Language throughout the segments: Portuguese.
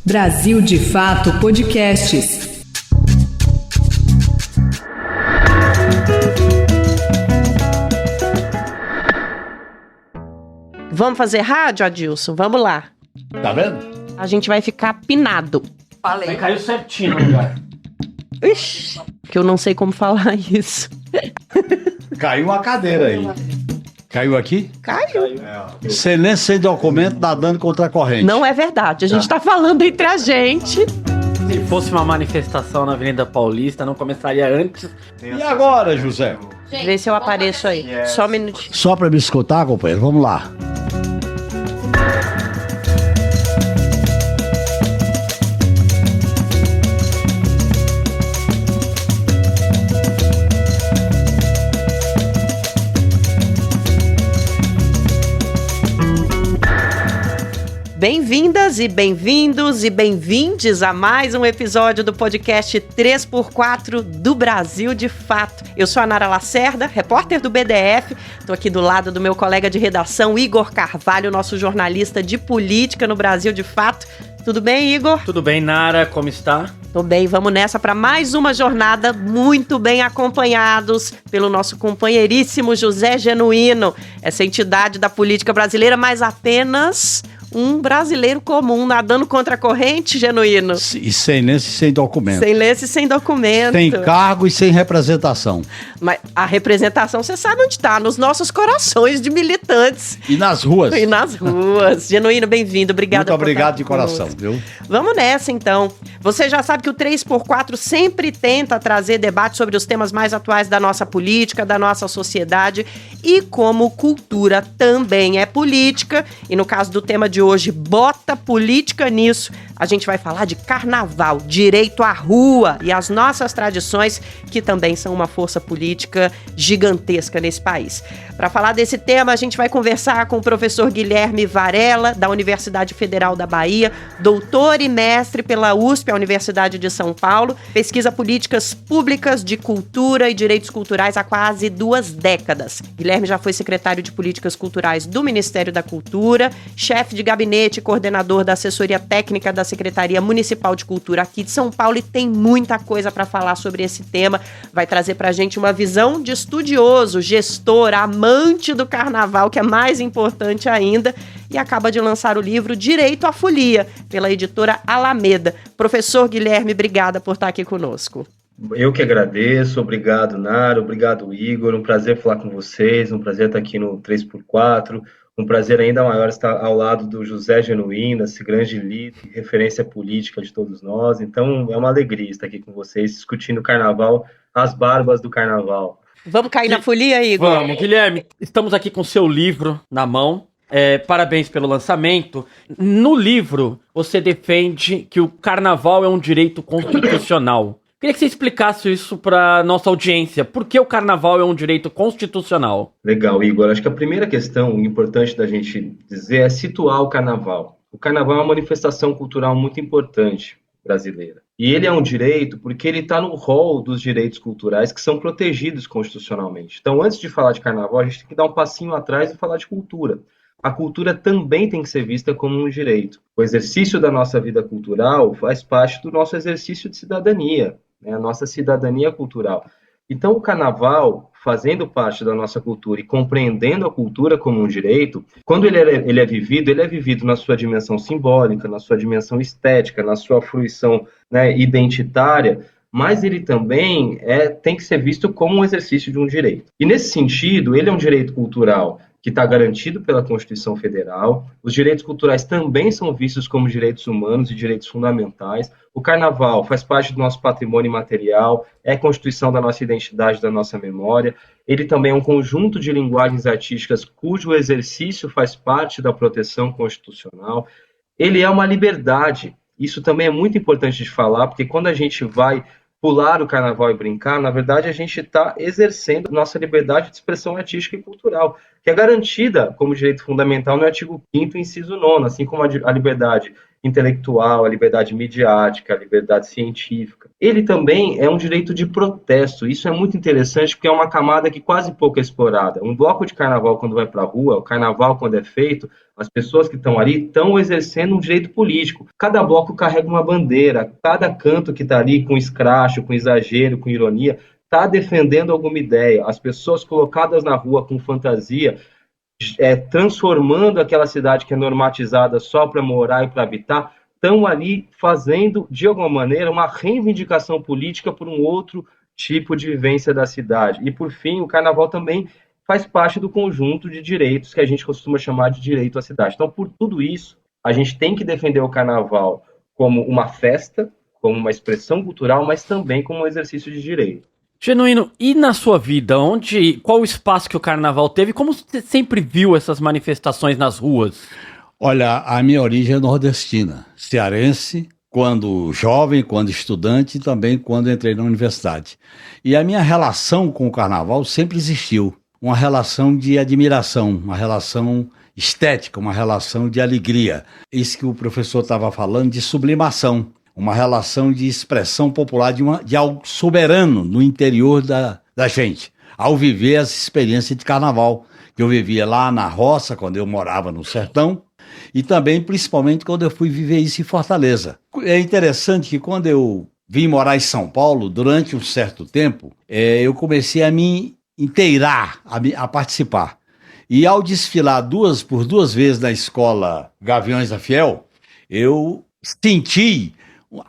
Brasil de Fato Podcasts. Vamos fazer rádio, Adilson? Vamos lá. Tá vendo? A gente vai ficar pinado. Falei. Aí caiu certinho no lugar. Ixi, que eu não sei como falar isso. Caiu uma cadeira aí. Caiu aqui? Caiu. Silêncio sem documento, nadando contra a corrente. Não é verdade. A gente tá falando entre a gente. Se fosse uma manifestação na Avenida Paulista, não começaria antes. E agora, José? Vê se eu apareço aí. Só um minutinho. Só pra me escutar, companheiro, vamos lá. Bem-vindas e bem-vindos e bem-vindes a mais um episódio do podcast 3x4 do Brasil de Fato. Eu sou a Nara Lacerda, repórter do BDF. Estou aqui do lado do meu colega de redação, Igor Carvalho, nosso jornalista de política no Brasil de Fato. Tudo bem, Igor? Tudo bem, Nara? Como está? Tô bem, vamos nessa para mais uma jornada muito bem acompanhados pelo nosso companheiríssimo José Genuíno, essa entidade da política brasileira, mas apenas um brasileiro comum, nadando contra a corrente, Genuíno. E sem lenço e sem documento. Sem lenço e sem documento. Sem cargo e sem representação. Mas a representação, você sabe onde está, nos nossos corações de militantes. E nas ruas. E nas ruas. Genuíno, bem-vindo, obrigada. Muito obrigado por de estar coração, conosco. viu? Vamos nessa, então. Você já sabe que o 3x4 sempre tenta trazer debate sobre os temas mais atuais da nossa política, da nossa sociedade, e como cultura também é política, e no caso do tema de hoje, bota política nisso, a gente vai falar de carnaval, direito à rua e as nossas tradições, que também são uma força política gigantesca nesse país. Para falar desse tema, a gente vai conversar com o professor Guilherme Varela, da Universidade Federal da Bahia, doutor e mestre pela USP, a Universidade de São Paulo, pesquisa políticas públicas de cultura e direitos culturais há quase 2 décadas. Guilherme já foi secretário de Políticas Culturais do Ministério da Cultura, chefe de gabinete e coordenador da assessoria técnica da Secretaria Municipal de Cultura aqui de São Paulo, e tem muita coisa para falar sobre esse tema. Vai trazer para a gente uma visão de estudioso, gestor, amante do carnaval, que é mais importante ainda, e acaba de lançar o livro Direito à Folia, pela editora Alameda. Professor Guilherme, obrigada por estar aqui conosco. Eu que agradeço, obrigado Nara, obrigado Igor, um prazer falar com vocês, um prazer estar aqui no 3x4, um prazer ainda maior estar ao lado do José Genuíno, esse grande líder, referência política de todos nós. Então é uma alegria estar aqui com vocês, discutindo o carnaval, as barbas do carnaval. Vamos cair na folia, Igor? Vamos, Guilherme. Estamos aqui com seu livro na mão. Parabéns pelo lançamento. No livro, você defende que o carnaval é um direito constitucional. Queria que você explicasse isso para nossa audiência. Por que o carnaval é um direito constitucional? Legal, Igor. Acho que a primeira questão importante da gente dizer é situar o carnaval. O carnaval é uma manifestação cultural muito importante brasileira. E ele é um direito porque ele está no rol dos direitos culturais que são protegidos constitucionalmente. Então, antes de falar de carnaval, a gente tem que dar um passinho atrás e falar de cultura. A cultura também tem que ser vista como um direito. O exercício da nossa vida cultural faz parte do nosso exercício de cidadania, a nossa cidadania cultural. Então, o carnaval, fazendo parte da nossa cultura e compreendendo a cultura como um direito, quando ele é vivido na sua dimensão simbólica, na sua dimensão estética, na sua fruição, identitária, mas ele também tem que ser visto como um exercício de um direito. E, nesse sentido, ele é um direito cultural que está garantido pela Constituição Federal. Os direitos culturais também são vistos como direitos humanos e direitos fundamentais. O carnaval faz parte do nosso patrimônio imaterial, é constituição da nossa identidade, da nossa memória. Ele também é um conjunto de linguagens artísticas cujo exercício faz parte da proteção constitucional. Ele é uma liberdade. Isso também é muito importante de falar, porque quando a gente vai pular o carnaval e brincar, na verdade a gente está exercendo nossa liberdade de expressão artística e cultural, que é garantida como direito fundamental no artigo 5º, inciso 9º, assim como a liberdade intelectual, a liberdade midiática, a liberdade científica. Ele também é um direito de protesto. Isso é muito interessante porque é uma camada que quase pouco é explorada. Um bloco de carnaval, quando vai para a rua, o carnaval, quando é feito, as pessoas que estão ali estão exercendo um direito político. Cada bloco carrega uma bandeira, cada canto que está ali com escracho, com exagero, com ironia, está defendendo alguma ideia. As pessoas colocadas na rua com fantasia, transformando aquela cidade que é normatizada só para morar e para habitar, estão ali fazendo, de alguma maneira, uma reivindicação política por um outro tipo de vivência da cidade. E, por fim, o carnaval também faz parte do conjunto de direitos que a gente costuma chamar de direito à cidade. Então, por tudo isso, a gente tem que defender o carnaval como uma festa, como uma expressão cultural, mas também como um exercício de direito. Genuíno, e na sua vida, qual o espaço que o carnaval teve? Como você sempre viu essas manifestações nas ruas? Olha, a minha origem é nordestina, cearense, quando jovem, quando estudante e também quando entrei na universidade. E a minha relação com o carnaval sempre existiu. Uma relação de admiração, uma relação estética, uma relação de alegria. Isso que o professor estava falando de sublimação, uma relação de expressão popular de algo soberano no interior da gente, ao viver essa experiência de carnaval, que eu vivia lá na roça, quando eu morava no sertão, e também, principalmente, quando eu fui viver isso em Fortaleza. É interessante que quando eu vim morar em São Paulo, durante um certo tempo, eu comecei a me inteirar, a participar. E ao desfilar por duas vezes na escola Gaviões da Fiel, eu senti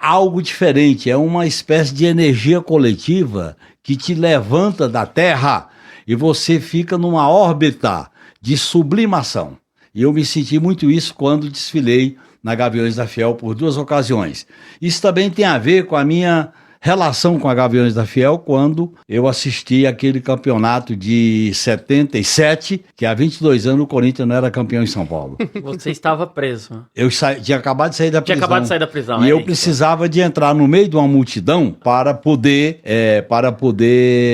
algo diferente, é uma espécie de energia coletiva que te levanta da terra e você fica numa órbita de sublimação. E eu me senti muito isso quando desfilei na Gaviões da Fiel por 2 ocasiões. Isso também tem a ver com a minha relação com a Gaviões da Fiel quando eu assisti aquele campeonato de 77, que há 22 anos o Corinthians não era campeão em São Paulo. Você estava preso. Eu tinha acabado de sair da prisão. Tinha acabado de sair da prisão. E eu precisava de entrar no meio de uma multidão para poder,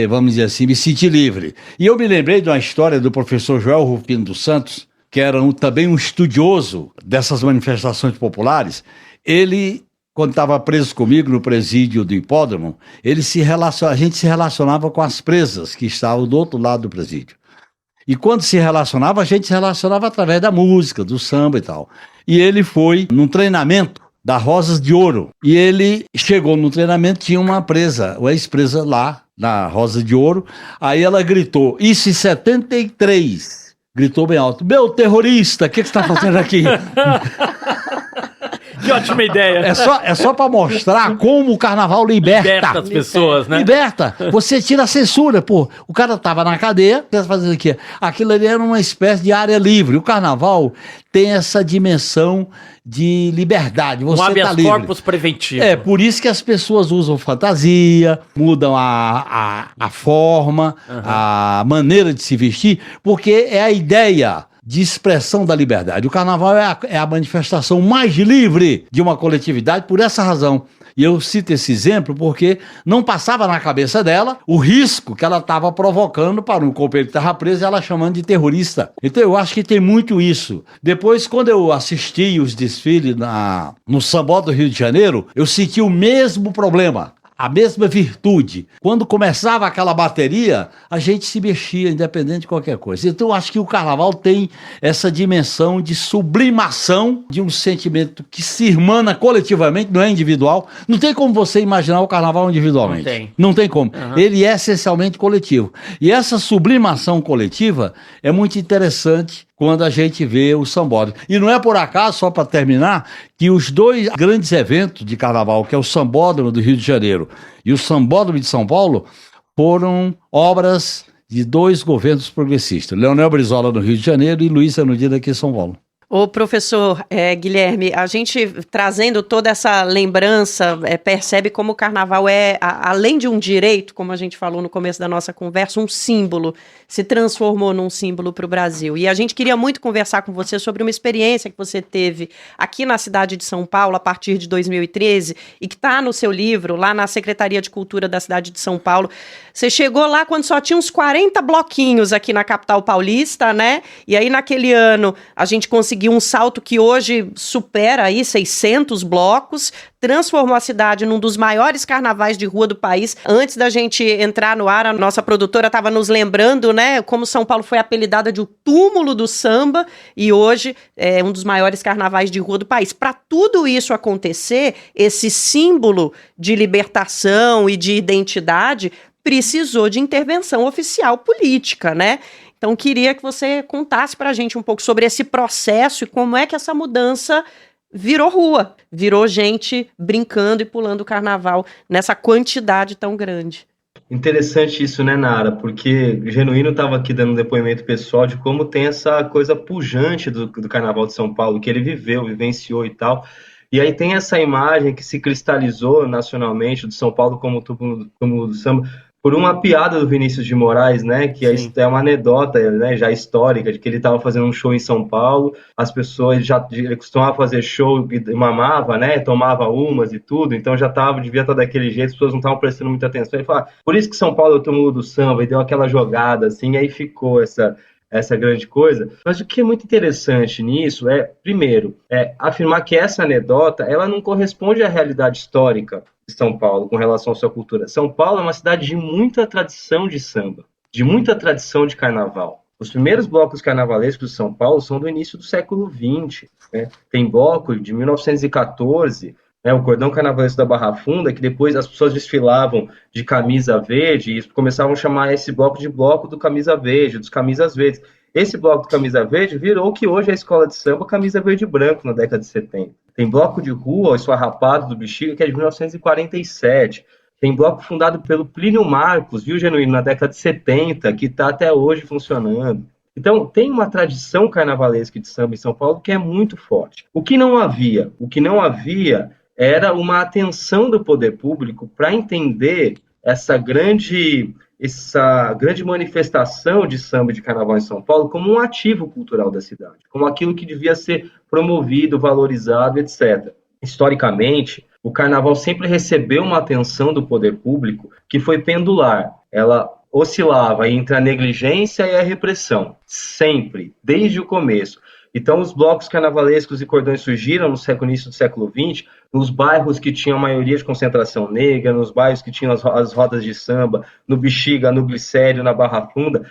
vamos dizer assim, me sentir livre. E eu me lembrei de uma história do professor Joel Rufino dos Santos, que era também um estudioso dessas manifestações populares. Ele, quando estava preso comigo no presídio do hipódromo, a gente se relacionava com as presas que estavam do outro lado do presídio. E quando se relacionava, a gente se relacionava através da música, do samba e tal. E ele foi num treinamento da Rosas de Ouro. E ele chegou no treinamento, tinha uma ex-presa lá, na Rosa de Ouro. Aí ela gritou, isso em 73, gritou bem alto, meu terrorista, o que você está fazendo aqui? Que ótima ideia. É só para mostrar como o carnaval liberta as pessoas, né? Liberta. Você tira a censura, pô. O cara tava na cadeia, o que você tá fazendo aqui? Aquilo ali era uma espécie de área livre. O carnaval tem essa dimensão de liberdade. Você tá livre. Corpus preventivo. Por isso que as pessoas usam fantasia, mudam a forma, a maneira de se vestir, porque é a ideia de expressão da liberdade. O carnaval é a manifestação mais livre de uma coletividade por essa razão. E eu cito esse exemplo porque não passava na cabeça dela o risco que ela estava provocando para um companheiro que estava preso e ela chamando de terrorista. Então eu acho que tem muito isso. Depois, quando eu assisti os desfiles no Sambó do Rio de Janeiro, eu senti o mesmo problema. A mesma virtude. Quando começava aquela bateria, a gente se mexia, independente de qualquer coisa. Então, eu acho que o carnaval tem essa dimensão de sublimação de um sentimento que se irmana coletivamente, não é individual. Não tem como você imaginar o carnaval individualmente. Não tem como. Ele é essencialmente coletivo. E essa sublimação coletiva é muito interessante quando a gente vê o sambódromo. E não é por acaso, só para terminar, que os 2 grandes eventos de carnaval, que é o Sambódromo do Rio de Janeiro e o Sambódromo de São Paulo, foram obras de 2 governos progressistas. Leonel Brizola no Rio de Janeiro e Luiz Erundina aqui em São Paulo. Ô professor Guilherme, a gente trazendo toda essa lembrança, percebe como o carnaval além de um direito, como a gente falou no começo da nossa conversa, um símbolo, se transformou num símbolo para o Brasil. E a gente queria muito conversar com você sobre uma experiência que você teve aqui na cidade de São Paulo a partir de 2013 e que está no seu livro, lá na Secretaria de Cultura da cidade de São Paulo. Você chegou lá quando só tinha uns 40 bloquinhos aqui na capital paulista, né? E aí naquele ano a gente conseguiu conseguiu um salto que hoje supera aí 600 blocos, transformou a cidade num dos maiores carnavais de rua do país. Antes da gente entrar no ar, a nossa produtora estava nos lembrando, né, como São Paulo foi apelidada de o túmulo do samba, e hoje é um dos maiores carnavais de rua do país. Para tudo isso acontecer, esse símbolo de libertação e de identidade precisou de intervenção oficial política, né? Então, queria que você contasse para a gente um pouco sobre esse processo e como é que essa mudança virou rua, virou gente brincando e pulando o carnaval nessa quantidade tão grande. Interessante isso, né, Nara? Porque o Genuíno estava aqui dando um depoimento pessoal de como tem essa coisa pujante do Carnaval de São Paulo, que ele viveu, vivenciou e tal. E aí tem essa imagem que se cristalizou nacionalmente do São Paulo como túmulo do samba, por uma piada do Vinícius de Moraes, né, que é uma anedota, né, já histórica, de que ele estava fazendo um show em São Paulo, as pessoas ele costumava fazer show e mamava, né, tomava umas e tudo, então devia estar daquele jeito, as pessoas não estavam prestando muita atenção, ele fala, por isso que São Paulo é o túmulo do samba, e deu aquela jogada, assim, e aí ficou essa grande coisa. Mas o que é muito interessante nisso primeiro, afirmar que essa anedota, ela não corresponde à realidade histórica de São Paulo com relação à sua cultura. São Paulo é uma cidade de muita tradição de samba, de muita tradição de carnaval. Os primeiros blocos carnavalescos de São Paulo são do início do século XX. Né? Tem bloco de 1914, o Cordão Carnavalesco da Barra Funda, que depois as pessoas desfilavam de camisa verde e começavam a chamar esse bloco de bloco do camisa verde, dos camisas verdes. Esse bloco do camisa verde virou o que hoje é a escola de samba camisa verde e branco na década de 70. Tem bloco de rua, o Esfarrapado do Bexiga, que é de 1947. Tem bloco fundado pelo Plínio Marcos, viu, Genuíno, na década de 70, que está até hoje funcionando. Então, tem uma tradição carnavalesca de samba em São Paulo que é muito forte. O que não havia era uma atenção do poder público para entender essa grande manifestação de samba e de carnaval em São Paulo como um ativo cultural da cidade, como aquilo que devia ser promovido, valorizado, etc. Historicamente, o carnaval sempre recebeu uma atenção do poder público que foi pendular. Ela oscilava entre a negligência e a repressão, sempre, desde o começo. Então, os blocos carnavalescos e cordões surgiram no início do século XX, nos bairros que tinham maioria de concentração negra, nos bairros que tinham as rodas de samba, no Bexiga, no Glicério, na Barra Funda.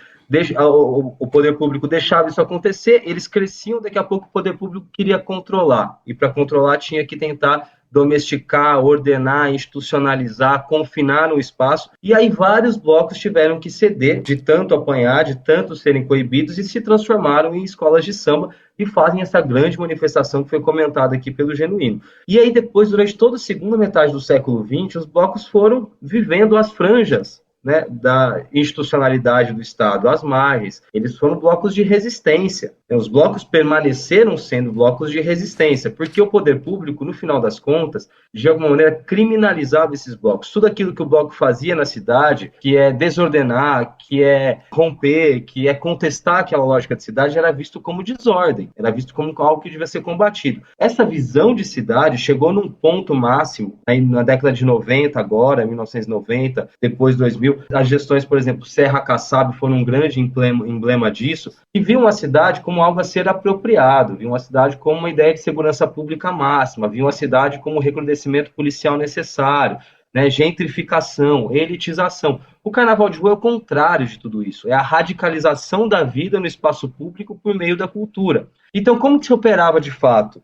O poder público deixava isso acontecer, eles cresciam, daqui a pouco o poder público queria controlar. E para controlar tinha que tentar domesticar, ordenar, institucionalizar, confinar no espaço. E aí vários blocos tiveram que ceder, de tanto apanhar, de tanto serem coibidos, e se transformaram em escolas de samba e fazem essa grande manifestação que foi comentada aqui pelo Genuíno. E aí depois, durante toda a segunda metade do século XX, os blocos foram vivendo as franjas, né, da institucionalidade do Estado, às margens. Eles foram blocos de resistência. Os blocos permaneceram sendo blocos de resistência, porque o poder público, no final das contas, de alguma maneira criminalizava esses blocos. Tudo aquilo que o bloco fazia na cidade, que é desordenar, que é romper, que é contestar aquela lógica de cidade, era visto como desordem, era visto como algo que devia ser combatido. Essa visão de cidade chegou num ponto máximo, aí na década de 90, agora, 1990, depois 2000, as gestões, por exemplo, Serra Kassab foram um grande emblema disso, e viam a cidade como algo a ser apropriado, viam a cidade como uma ideia de segurança pública máxima, viam a cidade como recrudescimento policial necessário, né, gentrificação, elitização. O carnaval de rua é o contrário de tudo isso, é a radicalização da vida no espaço público por meio da cultura. Então, como que se operava de fato?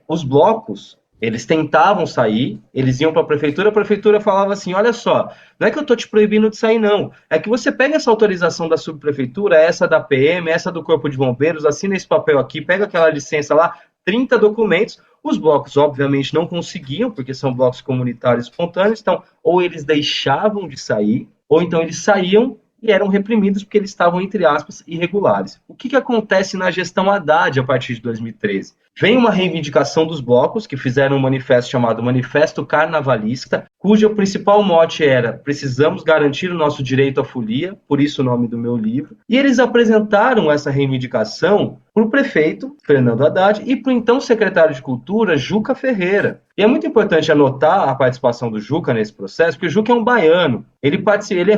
Os blocos, eles tentavam sair, eles iam para a prefeitura falava assim, olha só, não é que eu estou te proibindo de sair, não. É que você pega essa autorização da subprefeitura, essa da PM, essa do Corpo de Bombeiros, assina esse papel aqui, pega aquela licença lá, 30 documentos. Os blocos, obviamente, não conseguiam, porque são blocos comunitários espontâneos, então, ou eles deixavam de sair, ou então eles saíam e eram reprimidos porque eles estavam, entre aspas, irregulares. O que acontece na gestão Haddad a partir de 2013? Vem uma reivindicação dos blocos, que fizeram um manifesto chamado Manifesto Carnavalista, cujo principal mote era: precisamos garantir o nosso direito à folia, por isso o nome do meu livro. E eles apresentaram essa reivindicação para o prefeito, Fernando Haddad, e para o então secretário de Cultura, Juca Ferreira. E é muito importante anotar a participação do Juca nesse processo, porque o Juca é um baiano. Ele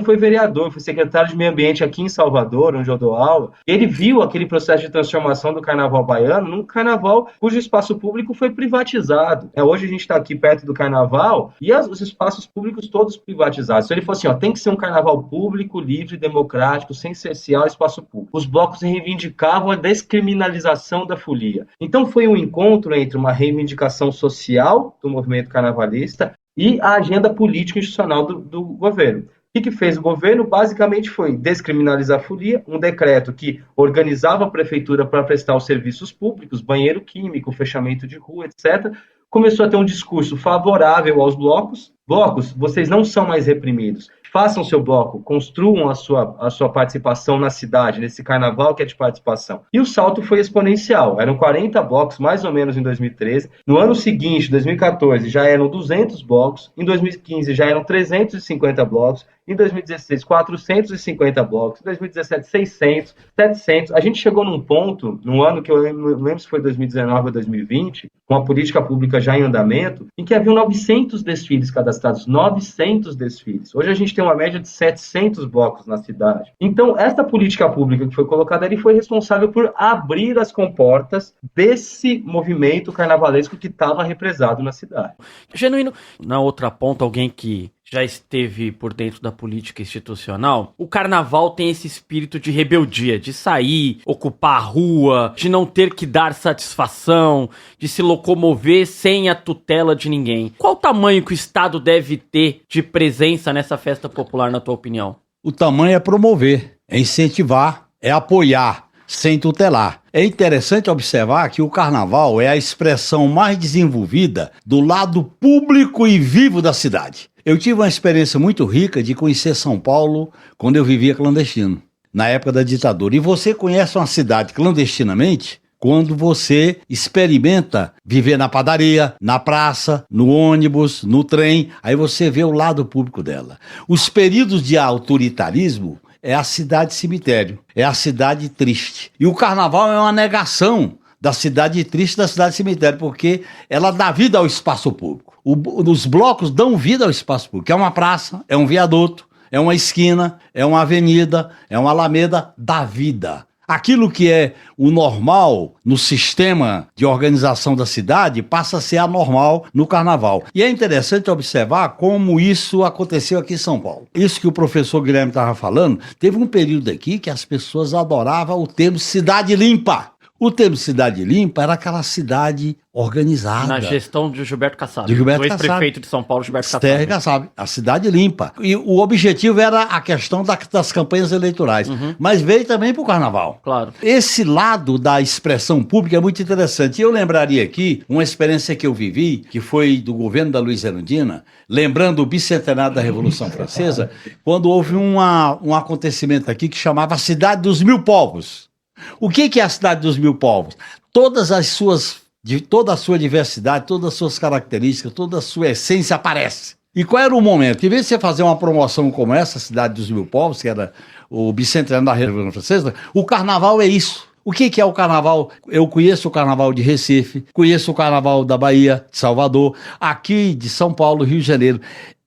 foi vereador, foi secretário de Meio Ambiente aqui em Salvador, onde eu dou aula. Ele viu aquele processo de transformação do carnaval baiano num carnaval cujo espaço público foi privatizado. Hoje a gente está aqui perto do carnaval e os espaços públicos todos privatizados. Então ele falou assim, tem que ser um carnaval público, livre, democrático, sem cercear o espaço público. Os blocos reivindicavam a descriminalização da folia. Então foi um encontro entre uma reivindicação social do movimento carnavalista e a agenda política institucional do governo. O que fez o governo? Basicamente foi descriminalizar a folia, um decreto que organizava a prefeitura para prestar os serviços públicos, banheiro químico, fechamento de rua, etc. Começou a ter um discurso favorável aos blocos. Blocos, vocês não são mais reprimidos. Façam seu bloco, construam a sua participação na cidade, nesse carnaval que é de participação. E o salto foi exponencial. Eram 40 blocos, mais ou menos, em 2013. No ano seguinte, 2014, já eram 200 blocos. Em 2015, já eram 350 blocos. Em 2016, 450 blocos. Em 2017, 600, 700. A gente chegou num ponto, num ano que eu não lembro se foi 2019 ou 2020, com a política pública já em andamento, em que havia 900 desfiles cadastrados. 900 desfiles. Hoje a gente tem uma média de 700 blocos na cidade. Então, esta política pública que foi colocada ali foi responsável por abrir as comportas desse movimento carnavalesco que estava represado na cidade. Genuíno, na outra ponta, alguém que já esteve por dentro da política institucional, o carnaval tem esse espírito de rebeldia, de sair, ocupar a rua, de não ter que dar satisfação, de se locomover sem a tutela de ninguém. Qual o tamanho que o Estado deve ter de presença nessa festa popular, na tua opinião? O tamanho é promover, é incentivar, é apoiar, sem tutelar. É interessante observar que o carnaval é a expressão mais desenvolvida do lado público e vivo da cidade. Eu tive uma experiência muito rica de conhecer São Paulo quando eu vivia clandestino, na época da ditadura. E você conhece uma cidade clandestinamente quando você experimenta viver na padaria, na praça, no ônibus, no trem. Aí você vê o lado público dela. Os períodos de autoritarismo é a cidade cemitério, é a cidade triste. E o carnaval é uma negação da cidade triste, da cidade cemitério, porque ela dá vida ao espaço público. Os blocos dão vida ao espaço público. É uma praça, é um viaduto, é uma esquina, é uma avenida, é uma alameda, dá vida. Aquilo que é o normal no sistema de organização da cidade passa a ser anormal no carnaval. E é interessante observar como isso aconteceu aqui em São Paulo. Isso que o professor Guilherme estava falando, teve um período aqui que as pessoas adoravam o termo cidade limpa. O termo cidade limpa era aquela cidade organizada. Na gestão de Gilberto Kassab. De Gilberto do ex-prefeito de São Paulo, Gilberto Kassab. Kassab. A cidade limpa. E o objetivo era a questão das campanhas eleitorais. Mas veio também para o carnaval. Claro. Esse lado da expressão pública é muito interessante. E eu lembraria aqui uma experiência que eu vivi, que foi do governo da Luiza Erundina, lembrando o bicentenário da Revolução Francesa, quando houve um acontecimento aqui que chamava a Cidade dos Mil Povos. O que é a Cidade dos Mil Povos? Toda a sua diversidade, todas as suas características, toda a sua essência aparece. E qual era o momento? Em vez de você fazer uma promoção como essa, Cidade dos Mil Povos, que era o bicentenário da Revolução Francesa, o carnaval é isso. O que é o carnaval? Eu conheço o carnaval de Recife, conheço o carnaval da Bahia, de Salvador, aqui de São Paulo, Rio de Janeiro.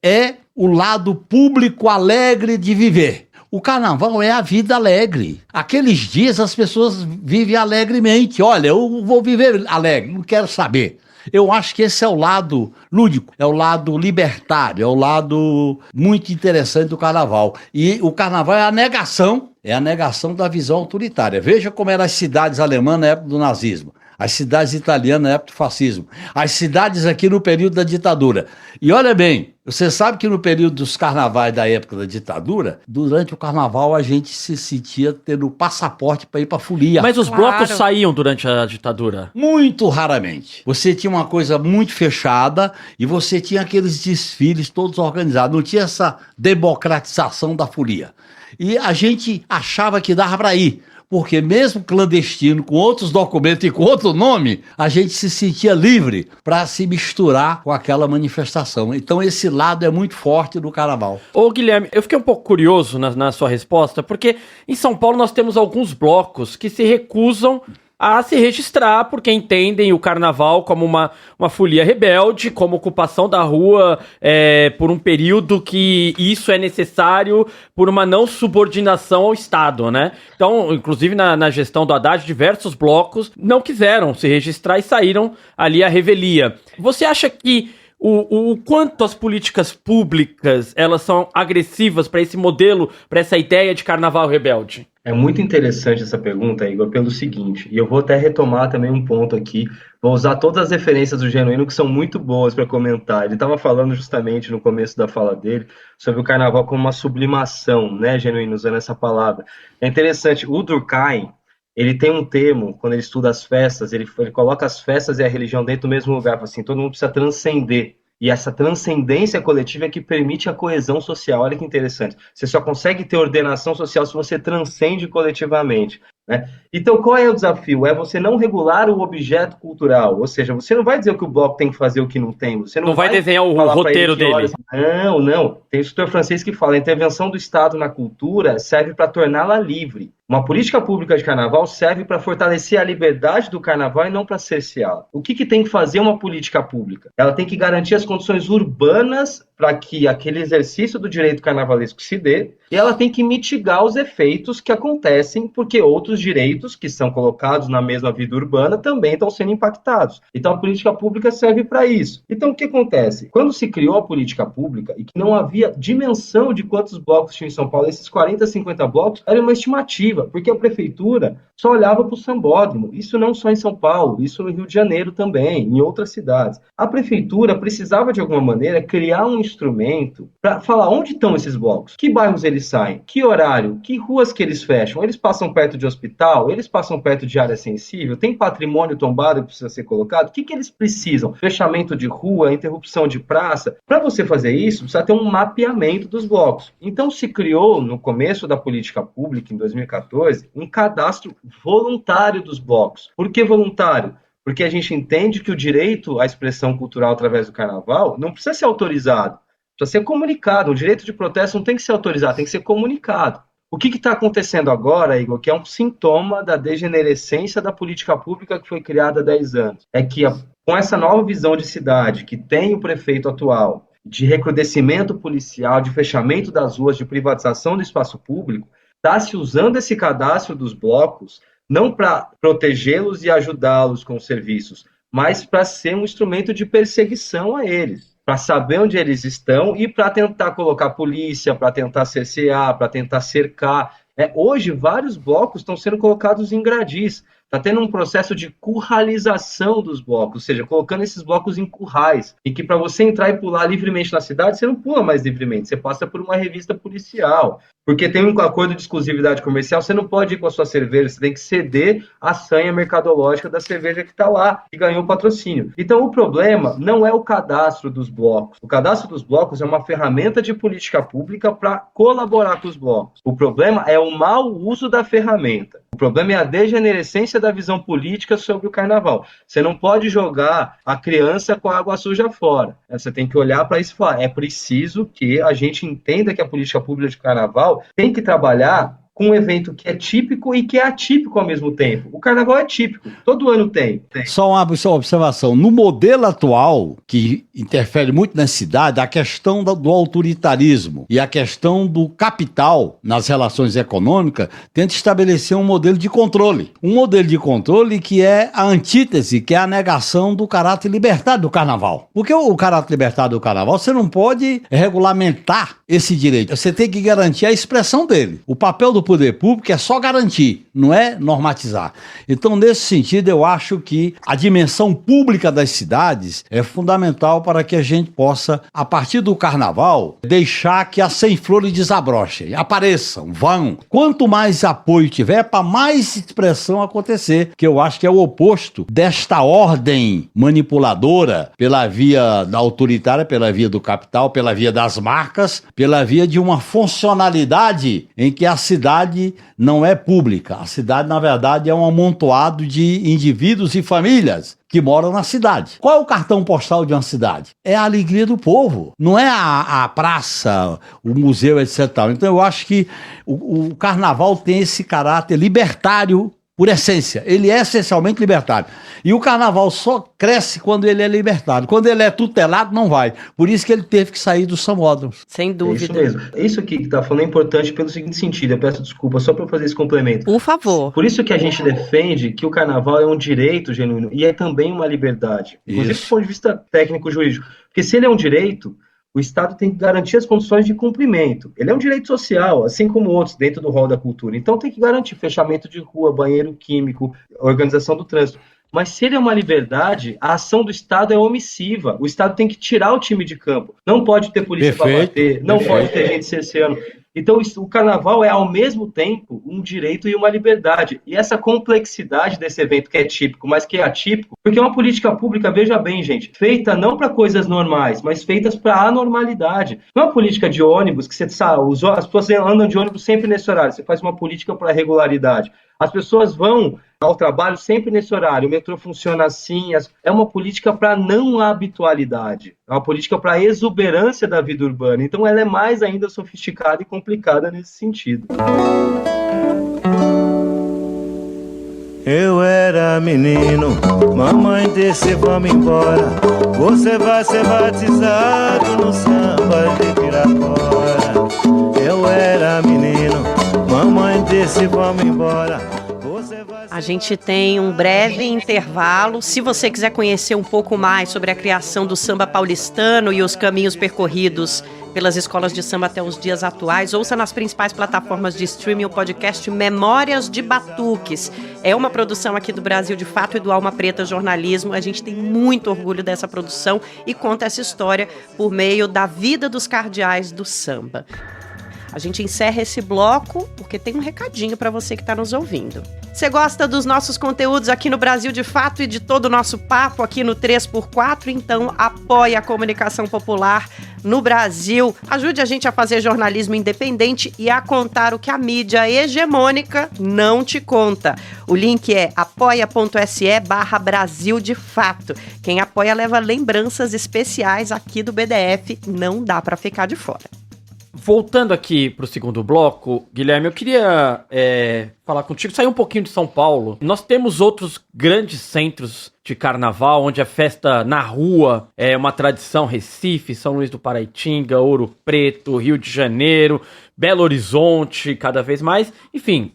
É o lado público alegre de viver. O carnaval é a vida alegre. Aqueles dias as pessoas vivem alegremente. Olha, eu vou viver alegre, não quero saber. Eu acho que esse é o lado lúdico, é o lado libertário, é o lado muito interessante do carnaval. E o carnaval é a negação da visão autoritária. Veja como eram as cidades alemãs na época do nazismo, as cidades italianas na época do fascismo, as cidades aqui no período da ditadura. E olha bem, você sabe que no período dos carnavais da época da ditadura, durante o carnaval a gente se sentia tendo passaporte para ir para folia. Mas os blocos saíam durante a ditadura? Muito raramente. Você tinha uma coisa muito fechada e você tinha aqueles desfiles todos organizados. Não tinha essa democratização da folia. E a gente achava que dava para ir. porque mesmo clandestino, com outros documentos e com outro nome, a gente se sentia livre para se misturar com aquela manifestação. Então esse lado é muito forte do carnaval. Ô Guilherme, eu fiquei um pouco curioso na sua resposta, porque em São Paulo nós temos alguns blocos que se recusam a se registrar porque entendem o carnaval como uma folia rebelde, como ocupação da rua por um período que isso é necessário por uma não subordinação ao Estado, né? Então, inclusive na gestão do Haddad, diversos blocos não quiseram se registrar e saíram ali à revelia. Você acha que o quanto as políticas públicas elas são agressivas para esse modelo, para essa ideia de carnaval rebelde? É muito interessante essa pergunta, Igor, pelo seguinte, e eu vou até retomar também um ponto aqui, vou usar todas as referências do Genuíno que são muito boas para comentar. Ele estava falando justamente no começo da fala dele sobre o carnaval como uma sublimação, né, Genuíno, usando essa palavra. É interessante, o Durkheim, ele tem um termo, quando ele estuda as festas, ele coloca as festas e a religião dentro do mesmo lugar, assim, todo mundo precisa transcender. E essa transcendência coletiva é que permite a coesão social. Olha que interessante. Você só consegue ter ordenação social se você transcende coletivamente, né? Então, qual é o desafio? É você não regular o objeto cultural. Ou seja, você não vai dizer o que o bloco tem que fazer, o que não tem. Você não vai desenhar o roteiro dele. Olha, não. Tem o escritor francês que fala: a intervenção do Estado na cultura serve para torná-la livre. Uma política pública de carnaval serve para fortalecer a liberdade do carnaval e não para cerceá-la. O que tem que fazer uma política pública? Ela tem que garantir as condições urbanas para que aquele exercício do direito carnavalesco se dê, e ela tem que mitigar os efeitos que acontecem porque outros direitos que são colocados na mesma vida urbana também estão sendo impactados. Então a política pública serve para isso. Então o que acontece? Quando se criou a política pública e que não havia dimensão de quantos blocos tinha em São Paulo, esses 40, 50 blocos, era uma estimativa, porque a prefeitura só olhava para o sambódromo. Isso não só em São Paulo, isso no Rio de Janeiro também, em outras cidades. A prefeitura precisava, de alguma maneira, criar um instrumento para falar onde estão esses blocos, que bairros eles saem, que horário, que ruas que eles fecham, eles passam perto de hospital, eles passam perto de área sensível, tem patrimônio tombado que precisa ser colocado, o que eles precisam? Fechamento de rua, interrupção de praça. Para você fazer isso, precisa ter um mapeamento dos blocos. Então se criou, no começo da política pública, em 2014, um cadastro voluntário dos blocos. Por que voluntário? Porque a gente entende que o direito à expressão cultural através do carnaval não precisa ser autorizado, precisa ser comunicado. O direito de protesto não tem que ser autorizado, tem que ser comunicado. O que está acontecendo agora, Igor, que é um sintoma da degenerescência da política pública que foi criada há 10 anos, é que com essa nova visão de cidade que tem o prefeito atual, de recrudescimento policial, de fechamento das ruas, de privatização do espaço público, está se usando esse cadastro dos blocos não para protegê-los e ajudá-los com os serviços, mas para ser um instrumento de perseguição a eles, para saber onde eles estão e para tentar colocar polícia, para tentar cercear, para tentar cercar. Hoje, vários blocos estão sendo colocados em gradis. Está tendo um processo de curralização dos blocos, ou seja, colocando esses blocos em currais, e que para você entrar e pular livremente na cidade, você não pula mais livremente, você passa por uma revista policial, porque tem um acordo de exclusividade comercial, você não pode ir com a sua cerveja, você tem que ceder a sanha mercadológica da cerveja que está lá, que ganhou o patrocínio. Então o problema não é o cadastro dos blocos, o cadastro dos blocos é uma ferramenta de política pública para colaborar com os blocos. O problema é o mau uso da ferramenta. O problema é a degenerescência da visão política sobre o carnaval. Você não pode jogar a criança com a água suja fora. Você tem que olhar para isso e falar, é preciso que a gente entenda que a política pública de carnaval tem que trabalhar com um evento que é típico e que é atípico ao mesmo tempo. O carnaval é típico, todo ano tem. Só uma observação, no modelo atual, que interfere muito na cidade, a questão do autoritarismo e a questão do capital nas relações econômicas tenta estabelecer um modelo de controle. Um modelo de controle que é a antítese, que é a negação do caráter libertário do carnaval. Porque o caráter libertário do carnaval, você não pode regulamentar esse direito, você tem que garantir a expressão dele. O papel do poder público é só garantir, não é normatizar. Então, nesse sentido, eu acho que a dimensão pública das cidades é fundamental para que a gente possa, a partir do carnaval, deixar que as 100 flores desabrochem, apareçam, vão. Quanto mais apoio tiver, para mais expressão acontecer, que eu acho que é o oposto desta ordem manipuladora pela via da autoritária, pela via do capital, pela via das marcas, pela via de uma funcionalidade em que a cidade não é pública. pública. A cidade, na verdade, é um amontoado de indivíduos e famílias que moram na cidade. Qual é o cartão postal de uma cidade? É a alegria do povo, não é a praça, o museu, etc. Então eu acho que o carnaval tem esse caráter libertário por essência. Ele é essencialmente libertário. E o carnaval só cresce quando ele é libertário. Quando ele é tutelado, não vai. Por isso que ele teve que sair dos sambódromos. Sem dúvida. É isso mesmo. Isso aqui que está falando é importante pelo seguinte sentido. Eu peço desculpa só para fazer esse complemento. Por favor. Por isso que a gente defende que o carnaval é um direito genuíno e é também uma liberdade. Inclusive do ponto de vista técnico-jurídico. Porque se ele é um direito, o Estado tem que garantir as condições de cumprimento. Ele é um direito social, assim como outros, dentro do rol da cultura. Então tem que garantir fechamento de rua, banheiro químico, organização do trânsito. Mas se ele é uma liberdade, a ação do Estado é omissiva. O Estado tem que tirar o time de campo. Não pode ter polícia para bater, não pode ter gente cerceando. Então, o carnaval é, ao mesmo tempo, um direito e uma liberdade. E essa complexidade desse evento, que é típico, mas que é atípico, porque é uma política pública, veja bem, gente, feita não para coisas normais, mas feitas para anormalidade. Não é uma política de ônibus, que você sabe, as pessoas andam de ônibus sempre nesse horário. Você faz uma política para regularidade. As pessoas vão ao trabalho sempre nesse horário, o metrô funciona assim, é uma política para não habitualidade, é uma política para exuberância da vida urbana, então ela é mais ainda sofisticada e complicada nesse sentido. Eu era menino, mamãe disse vamos embora, você vai ser batizado no samba de Pirapora. Eu era menino, mamãe disse vamos embora. A gente tem um breve intervalo. Se você quiser conhecer um pouco mais sobre a criação do samba paulistano e os caminhos percorridos pelas escolas de samba até os dias atuais, ouça nas principais plataformas de streaming o podcast Memórias de Batuques. É uma produção aqui do Brasil de Fato e do Alma Preta Jornalismo. A gente tem muito orgulho dessa produção e conta essa história por meio da vida dos cardeais do samba. A gente encerra esse bloco porque tem um recadinho para você que está nos ouvindo. Você gosta dos nossos conteúdos aqui no Brasil de Fato e de todo o nosso papo aqui no 3x4? Então apoie a comunicação popular no Brasil. Ajude a gente a fazer jornalismo independente e a contar o que a mídia hegemônica não te conta. O link é apoia.se/Brasil de Fato. Quem apoia leva lembranças especiais aqui do BDF. Não dá para ficar de fora. Voltando aqui pro segundo bloco, Guilherme, eu queria falar contigo, sair um pouquinho de São Paulo. Nós temos outros grandes centros de carnaval, onde a festa na rua é uma tradição. Recife, São Luís do Paraitinga, Ouro Preto, Rio de Janeiro, Belo Horizonte, cada vez mais. Enfim,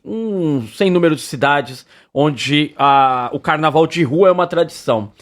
sem número de cidades onde o carnaval de rua é uma tradição.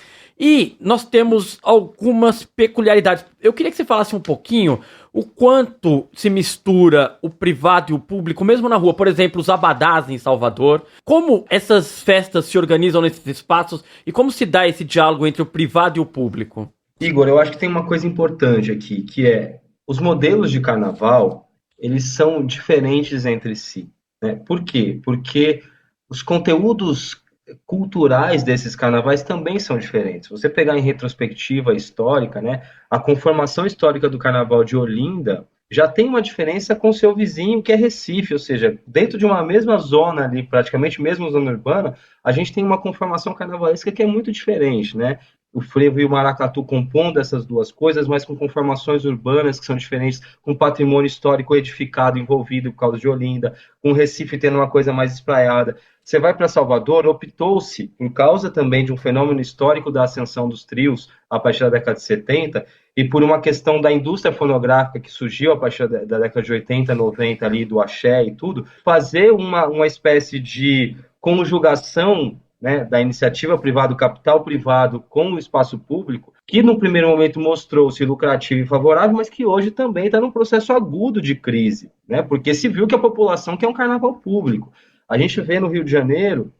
E nós temos algumas peculiaridades. Eu queria que você falasse um pouquinho o quanto se mistura o privado e o público, mesmo na rua. Por exemplo, os abadás em Salvador. Como essas festas se organizam nesses espaços e como se dá esse diálogo entre o privado e o público? Igor, eu acho que tem uma coisa importante aqui, que é os modelos de carnaval, eles são diferentes entre si, né? Por quê? Porque os conteúdos culturais desses carnavais também são diferentes. Se você pegar em retrospectiva histórica, né, a conformação histórica do carnaval de Olinda já tem uma diferença com seu vizinho, que é Recife, ou seja, dentro de uma mesma zona ali, praticamente mesma zona urbana, a gente tem uma conformação carnavalesca que é muito diferente, né? O frevo e o maracatu compondo essas duas coisas, mas com conformações urbanas que são diferentes, com patrimônio histórico edificado envolvido por causa de Olinda, com Recife tendo uma coisa mais espraiada. Você vai para Salvador, optou-se, por causa também de um fenômeno histórico da ascensão dos trios a partir da década de 70, e por uma questão da indústria fonográfica que surgiu a partir da década de 80, 90, ali, do axé e tudo, fazer uma espécie de conjugação, né, da iniciativa privada, do capital privado com o espaço público, que no primeiro momento mostrou-se lucrativo e favorável, mas que hoje também está num processo agudo de crise, né, porque se viu que a população quer um carnaval público. A gente vê no Rio de Janeiro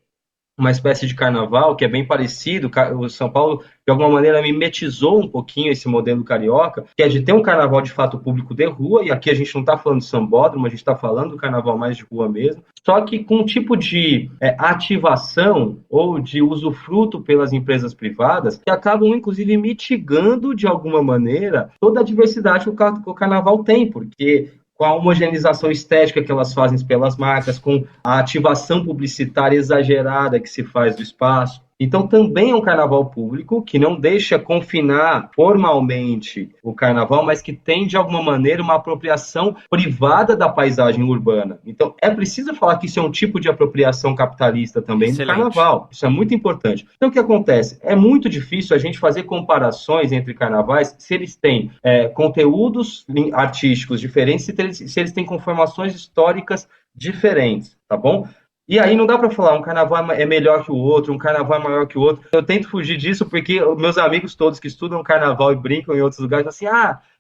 uma espécie de carnaval que é bem parecido. O São Paulo, de alguma maneira, mimetizou um pouquinho esse modelo carioca, que é de ter um carnaval de fato público de rua, e aqui a gente não está falando de sambódromo, a gente está falando do carnaval mais de rua mesmo, só que com um tipo de ativação ou de usufruto pelas empresas privadas que acabam, inclusive, mitigando, de alguma maneira, toda a diversidade que o carnaval tem, porque com a homogeneização estética que elas fazem pelas marcas, com a ativação publicitária exagerada que se faz do espaço. Então, também é um carnaval público que não deixa confinar formalmente o carnaval, mas que tem, de alguma maneira, uma apropriação privada da paisagem urbana. Então, é preciso falar que isso é um tipo de apropriação capitalista também do carnaval. Isso é muito importante. Então, o que acontece? É muito difícil a gente fazer comparações entre carnavais se eles têm conteúdos artísticos diferentes, se eles têm conformações históricas diferentes, tá bom? E aí não dá para falar, um carnaval é melhor que o outro, um carnaval é maior que o outro. Eu tento fugir disso porque meus amigos todos que estudam carnaval e brincam em outros lugares, assim,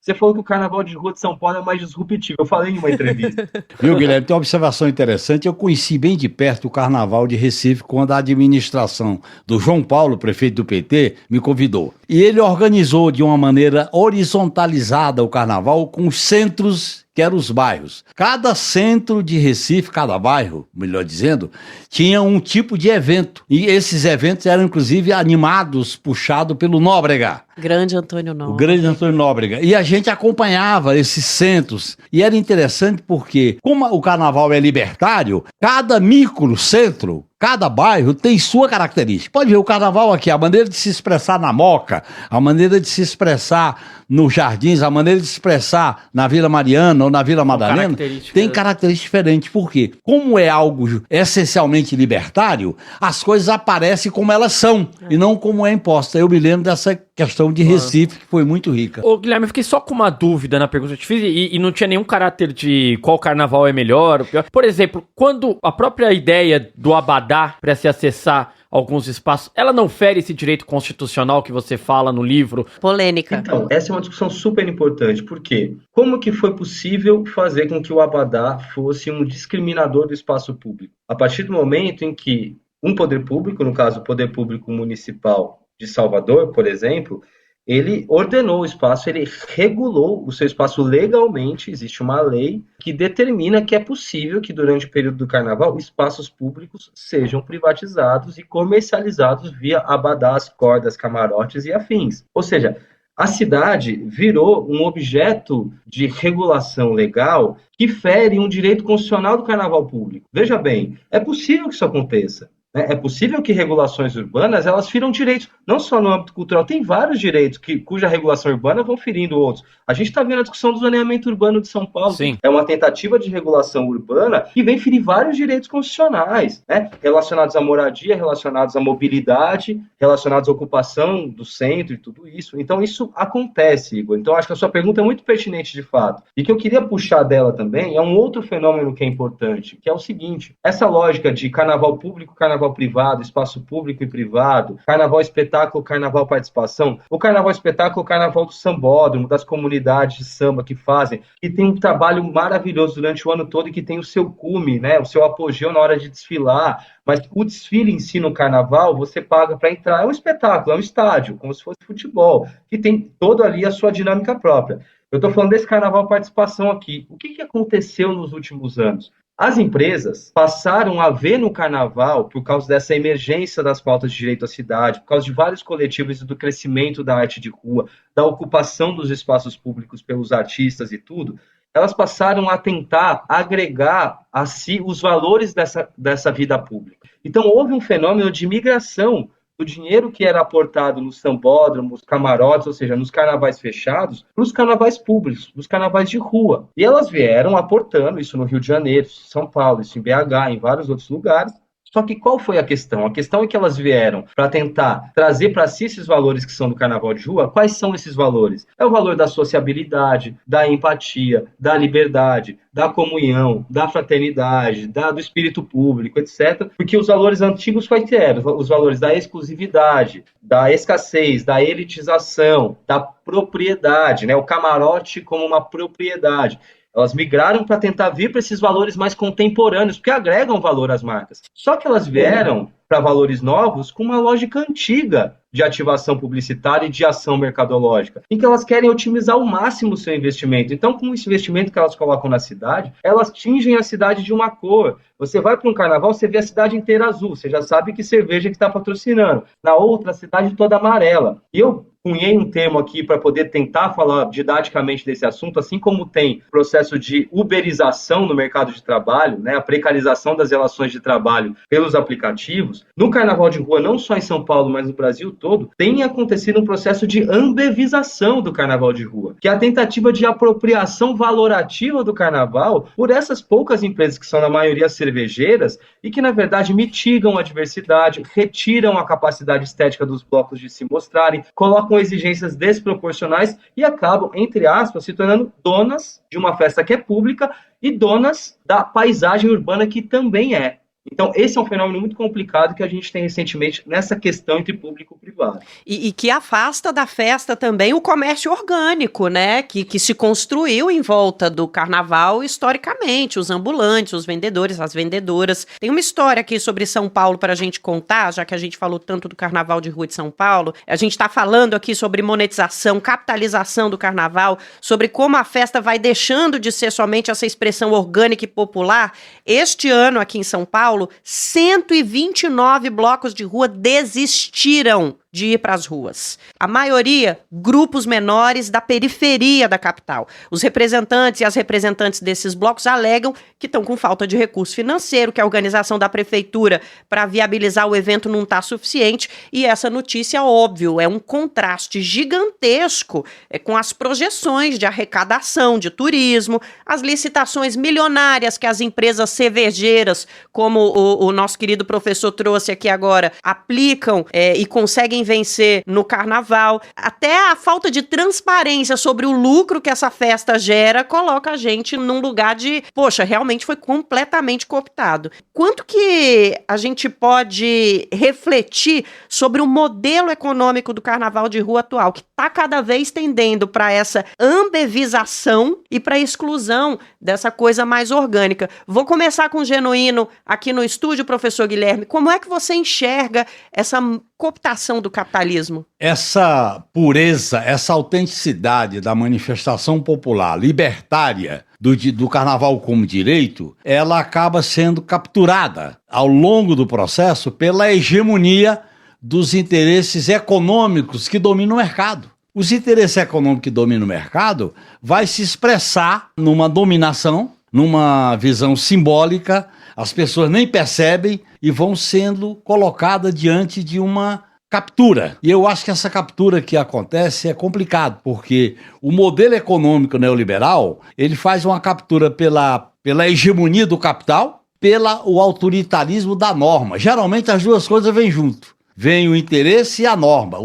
você falou que o carnaval de rua de São Paulo é mais disruptivo. Eu falei em uma entrevista. Viu, Guilherme? Tem uma observação interessante. Eu conheci bem de perto o carnaval de Recife quando a administração do João Paulo, prefeito do PT, me convidou. E ele organizou de uma maneira horizontalizada o carnaval com os centros que eram os bairros. Cada centro de Recife, cada bairro, melhor dizendo, tinha um tipo de evento. E esses eventos eram, inclusive, animados, puxados pelo Nóbrega. Grande Antônio Nóbrega. O grande Antônio Nóbrega. E a gente acompanhava esses centros. E era interessante porque, como o carnaval é libertário, cada microcentro, cada bairro tem sua característica. Pode ver o carnaval aqui, a maneira de se expressar na Moca, a maneira de se expressar nos Jardins, a maneira de se expressar na Vila Mariana ou na Vila Madalena, tem características diferentes. Por quê? Como é algo essencialmente libertário, as coisas aparecem como elas são e não como é imposta. Eu me lembro dessa questão de Recife, que foi muito rica. Ô, Guilherme, eu fiquei só com uma dúvida na pergunta que eu te fiz e não tinha nenhum caráter de qual carnaval é melhor ou pior. Por exemplo, quando a própria ideia do abadá para se acessar alguns espaços, ela não fere esse direito constitucional que você fala no livro? Polêmica. Então, essa é uma discussão super importante. Por quê? Como que foi possível fazer com que o abadá fosse um discriminador do espaço público? A partir do momento em que um poder público, no caso o poder público municipal de Salvador, por exemplo, ele ordenou o espaço, ele regulou o seu espaço legalmente. Existe uma lei que determina que é possível que durante o período do carnaval espaços públicos sejam privatizados e comercializados via abadás, cordas, camarotes e afins. Ou seja, a cidade virou um objeto de regulação legal que fere um direito constitucional do carnaval público. Veja bem, é possível que isso aconteça. É possível que regulações urbanas elas firam direitos, não só no âmbito cultural, tem vários direitos cuja regulação urbana vão ferindo outros. A gente está vendo a discussão do zoneamento urbano de São Paulo. Sim. É uma tentativa de regulação urbana que vem ferir vários direitos constitucionais, relacionados à moradia, relacionados à mobilidade, relacionados à ocupação do centro e tudo isso. Então isso acontece, Igor. Então acho que a sua pergunta é muito pertinente de fato. E que eu queria puxar dela também é um outro fenômeno que é importante, que é o seguinte: essa lógica de carnaval público, carnaval privado, espaço público e privado, carnaval espetáculo, carnaval participação, o carnaval espetáculo, o carnaval do sambódromo, das comunidades de samba que fazem, que tem um trabalho maravilhoso durante o ano todo e que tem o seu cume, o seu apogeu na hora de desfilar, mas o desfile em si no carnaval, você paga para entrar, é um espetáculo, é um estádio, como se fosse futebol, que tem toda ali a sua dinâmica própria. Eu estou falando desse carnaval participação aqui. O que aconteceu nos últimos anos? As empresas passaram a ver no carnaval, por causa dessa emergência das pautas de direito à cidade, por causa de vários coletivos e do crescimento da arte de rua, da ocupação dos espaços públicos pelos artistas e tudo, elas passaram a tentar agregar a si os valores dessa vida pública. Então houve um fenômeno de migração do dinheiro que era aportado nos sambódromos, camarotes, ou seja, nos carnavais fechados, para os carnavais públicos, os carnavais de rua. E elas vieram aportando isso no Rio de Janeiro, São Paulo, isso em BH, em vários outros lugares. Só que qual foi a questão? A questão é que elas vieram para tentar trazer para si esses valores que são do carnaval de rua. Quais são esses valores? É o valor da sociabilidade, da empatia, da liberdade, da comunhão, da fraternidade, do espírito público, etc. Porque os valores antigos quais eram? Os valores da exclusividade, da escassez, da elitização, da propriedade, o camarote como uma propriedade. Elas migraram para tentar vir para esses valores mais contemporâneos, porque agregam valor às marcas. Só que elas vieram para valores novos com uma lógica antiga de ativação publicitária e de ação mercadológica, em que elas querem otimizar ao máximo o seu investimento. Então, com esse investimento que elas colocam na cidade, elas tingem a cidade de uma cor. Você vai para um carnaval, você vê a cidade inteira azul, você já sabe que cerveja que está patrocinando. Na outra, a cidade toda amarela. E eu cunhei um termo aqui para poder tentar falar didaticamente desse assunto, assim como tem processo de uberização no mercado de trabalho, né, a precarização das relações de trabalho pelos aplicativos, no carnaval de rua, não só em São Paulo, mas no Brasil todo, tem acontecido um processo de ambevização do carnaval de rua, que é a tentativa de apropriação valorativa do carnaval por essas poucas empresas que são, na maioria, cervejeiras e que, na verdade, mitigam a diversidade, retiram a capacidade estética dos blocos de se mostrarem, colocam exigências desproporcionais e acabam, entre aspas, se tornando donas de uma festa que é pública e donas da paisagem urbana que também é. Então, esse é um fenômeno muito complicado que a gente tem recentemente nessa questão entre público e privado. E que afasta da festa também o comércio orgânico, né? Que se construiu em volta do carnaval historicamente, os ambulantes, os vendedores, as vendedoras. Tem uma história aqui sobre São Paulo para a gente contar, já que a gente falou tanto do carnaval de rua de São Paulo. A gente está falando aqui sobre monetização, capitalização do carnaval, sobre como a festa vai deixando de ser somente essa expressão orgânica e popular. Este ano aqui em São Paulo, 129 blocos de rua desistiram de ir para as ruas. A maioria, grupos menores da periferia da capital. Os representantes e as representantes desses blocos alegam que estão com falta de recurso financeiro, que a organização da prefeitura para viabilizar o evento não está suficiente, e essa notícia, óbvio, é um contraste gigantesco com as projeções de arrecadação de turismo, as licitações milionárias que as empresas cervejeiras, como o nosso querido professor trouxe aqui agora, aplicam e conseguem vencer no carnaval. Até a falta de transparência sobre o lucro que essa festa gera coloca a gente num lugar de, poxa, realmente foi completamente cooptado. Quanto que a gente pode refletir sobre o modelo econômico do carnaval de rua atual, que está cada vez tendendo para essa ambevização e para a exclusão dessa coisa mais orgânica? Vou começar com o Genuíno aqui no estúdio, professor Guilherme. Como é que você enxerga essa cooptação do capitalismo? Essa pureza, essa autenticidade da manifestação popular libertária do carnaval como direito, ela acaba sendo capturada ao longo do processo pela hegemonia dos interesses econômicos que dominam o mercado. Os interesses econômicos que dominam o mercado vai se expressar numa dominação, numa visão simbólica, as pessoas nem percebem e vão sendo colocadas diante de uma captura. E eu acho que essa captura que acontece é complicado, porque o modelo econômico neoliberal, ele faz uma captura pela hegemonia do capital, pelo autoritarismo da norma. Geralmente as duas coisas vêm junto. Vem o interesse e a norma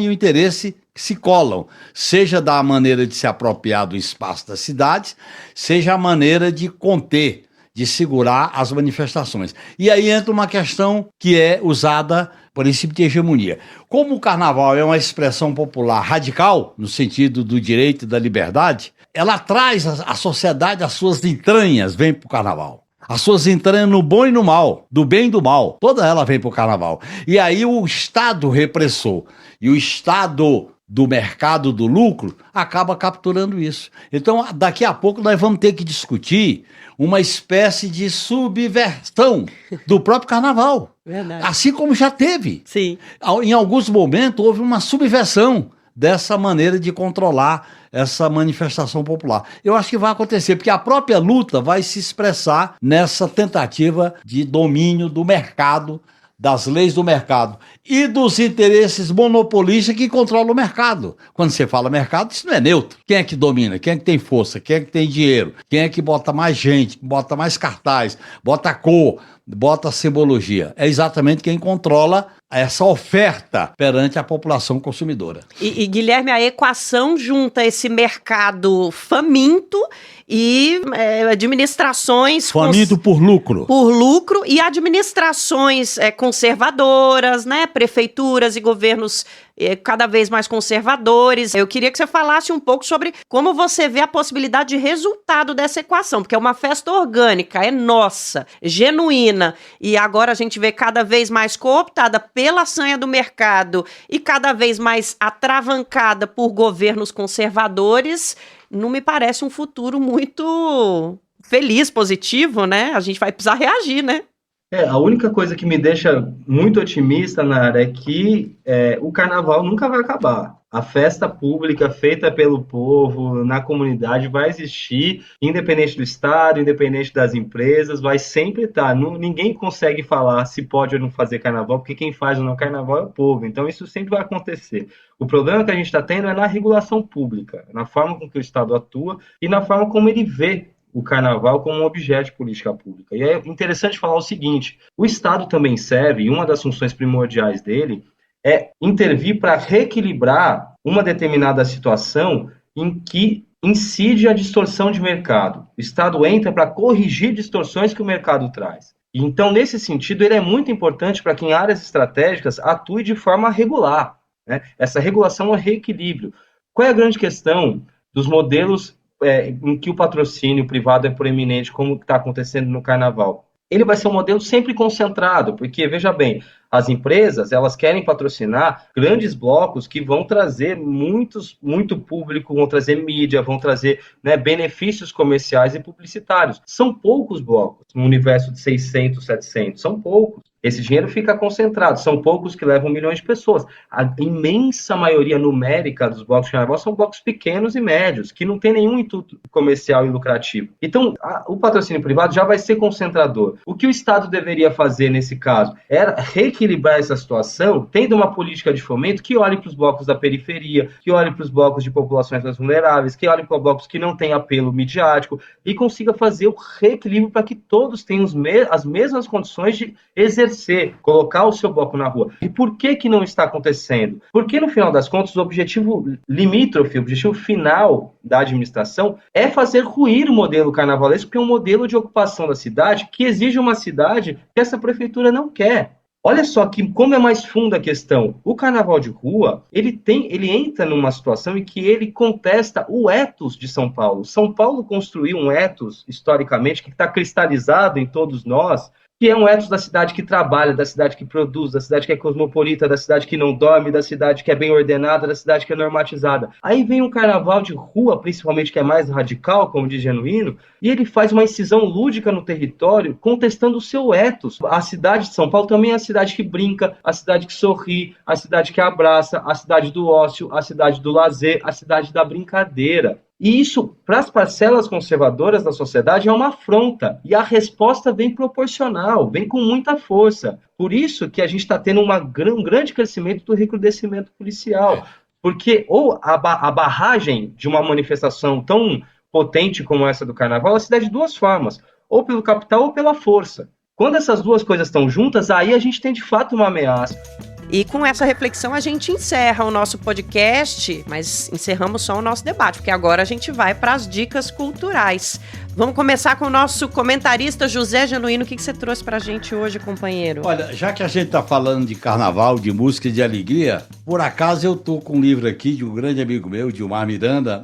e o interesse que se colam, seja da maneira de se apropriar do espaço das cidades, seja a maneira de conter, de segurar as manifestações. E aí entra uma questão que é usada por princípio de hegemonia. Como o carnaval é uma expressão popular radical, no sentido do direito e da liberdade, ela traz a sociedade, as suas entranhas, vem para o carnaval. As suas entranhas no bom e no mal, do bem e do mal, toda ela vem para o carnaval. E aí o Estado repressor e o Estado do mercado do lucro acaba capturando isso. Então, daqui a pouco nós vamos ter que discutir uma espécie de subversão do próprio carnaval. Verdade. Assim como já teve. Sim. Em alguns momentos houve uma subversão dessa maneira de controlar essa manifestação popular. Eu acho que vai acontecer, porque a própria luta vai se expressar nessa tentativa de domínio do mercado, das leis do mercado e dos interesses monopolistas que controlam o mercado. Quando você fala mercado, isso não é neutro. Quem é que domina? Quem é que tem força? Quem é que tem dinheiro? Quem é que bota mais gente? Bota mais cartaz? Bota cor? Bota simbologia? É exatamente quem controla essa oferta perante a população consumidora. E Guilherme, a equação junta esse mercado faminto e administrações... Faminto por lucro. Por lucro e administrações conservadoras, né? Prefeituras e governos cada vez mais conservadores. Eu queria que você falasse um pouco sobre como você vê a possibilidade de resultado dessa equação, porque é uma festa orgânica, é nossa, genuína, e agora a gente vê cada vez mais cooptada pela sanha do mercado e cada vez mais atravancada por governos conservadores. Não me parece um futuro muito feliz, positivo, né? A gente vai precisar reagir, né? A única coisa que me deixa muito otimista, Nara, é que o carnaval nunca vai acabar. A festa pública feita pelo povo, na comunidade, vai existir, independente do estado, independente das empresas, vai sempre estar. Ninguém consegue falar se pode ou não fazer carnaval, porque quem faz ou não carnaval é o povo. Então, isso sempre vai acontecer. O problema que a gente está tendo é na regulação pública, na forma com que o Estado atua e na forma como ele vê o carnaval como um objeto de política pública. E é interessante falar o seguinte, o Estado também serve, e uma das funções primordiais dele é intervir para reequilibrar uma determinada situação em que incide a distorção de mercado. O Estado entra para corrigir distorções que o mercado traz. Então, nesse sentido, ele é muito importante para que em áreas estratégicas atue de forma regular, né? Essa regulação é reequilíbrio. Qual é a grande questão dos modelos em que o patrocínio privado é proeminente, como está acontecendo no Carnaval? Ele vai ser um modelo sempre concentrado, porque, veja bem, as empresas, elas querem patrocinar grandes blocos que vão trazer muito público, vão trazer mídia, vão trazer, né, benefícios comerciais e publicitários. São poucos blocos no universo de 600, 700, são poucos. Esse dinheiro fica concentrado, são poucos que levam milhões de pessoas. A imensa maioria numérica dos blocos de carnaval são blocos pequenos e médios, que não tem nenhum intuito comercial e lucrativo. Então, o patrocínio privado já vai ser concentrador. O que o Estado deveria fazer nesse caso? Era reequilibrar essa situação, tendo uma política de fomento que olhe para os blocos da periferia, que olhe para os blocos de populações mais vulneráveis, que olhe para blocos que não têm apelo midiático e consiga fazer o reequilíbrio para que todos tenham as mesmas condições de exercer, colocar o seu bloco na rua. E por que não está acontecendo? Porque, no final das contas, o objetivo limítrofe, o objetivo final da administração é fazer ruir o modelo carnavalesco, que é um modelo de ocupação da cidade que exige uma cidade que essa prefeitura não quer. Olha só como é mais funda a questão. O carnaval de rua, ele entra numa situação em que ele contesta o ethos de São Paulo. São Paulo construiu um ethos, historicamente, que está cristalizado em todos nós, que é um ethos da cidade que trabalha, da cidade que produz, da cidade que é cosmopolita, da cidade que não dorme, da cidade que é bem ordenada, da cidade que é normatizada. Aí vem um carnaval de rua, principalmente, que é mais radical, como diz Genuíno, e ele faz uma incisão lúdica no território, contestando o seu ethos. A cidade de São Paulo também é a cidade que brinca, a cidade que sorri, a cidade que abraça, a cidade do ócio, a cidade do lazer, a cidade da brincadeira. E isso, para as parcelas conservadoras da sociedade, é uma afronta. E a resposta vem proporcional, vem com muita força. Por isso que a gente está tendo um grande crescimento do recrudescimento policial. Porque ou a barragem de uma manifestação tão potente como essa do Carnaval, ela se dá de duas formas. Ou pelo capital ou pela força. Quando essas duas coisas estão juntas, aí a gente tem de fato uma ameaça. E com essa reflexão a gente encerra o nosso podcast, mas encerramos só o nosso debate, porque agora a gente vai para as dicas culturais. Vamos começar com o nosso comentarista José Genuíno. O que você trouxe para a gente hoje, companheiro? Olha, já que a gente está falando de carnaval, de música e de alegria, por acaso eu estou com um livro aqui de um grande amigo meu, Dilmar Miranda,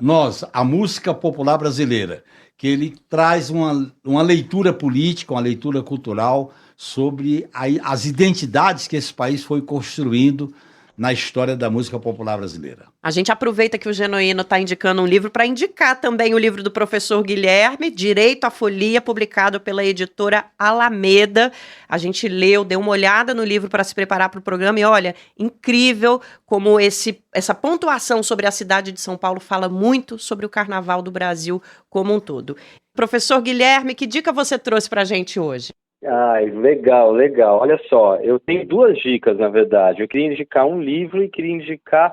a música popular brasileira, que ele traz uma leitura política, uma leitura cultural sobre as identidades que esse país foi construindo na história da música popular brasileira. A gente aproveita que o Genuíno está indicando um livro para indicar também o livro do professor Guilherme, Direito à Folia, publicado pela editora Alameda. A gente leu, deu uma olhada no livro para se preparar para o programa e olha, incrível como essa pontuação sobre a cidade de São Paulo fala muito sobre o carnaval do Brasil como um todo. Professor Guilherme, que dica você trouxe para a gente hoje? Ai, legal. Olha só, eu tenho duas dicas, na verdade. Eu queria indicar um livro e queria indicar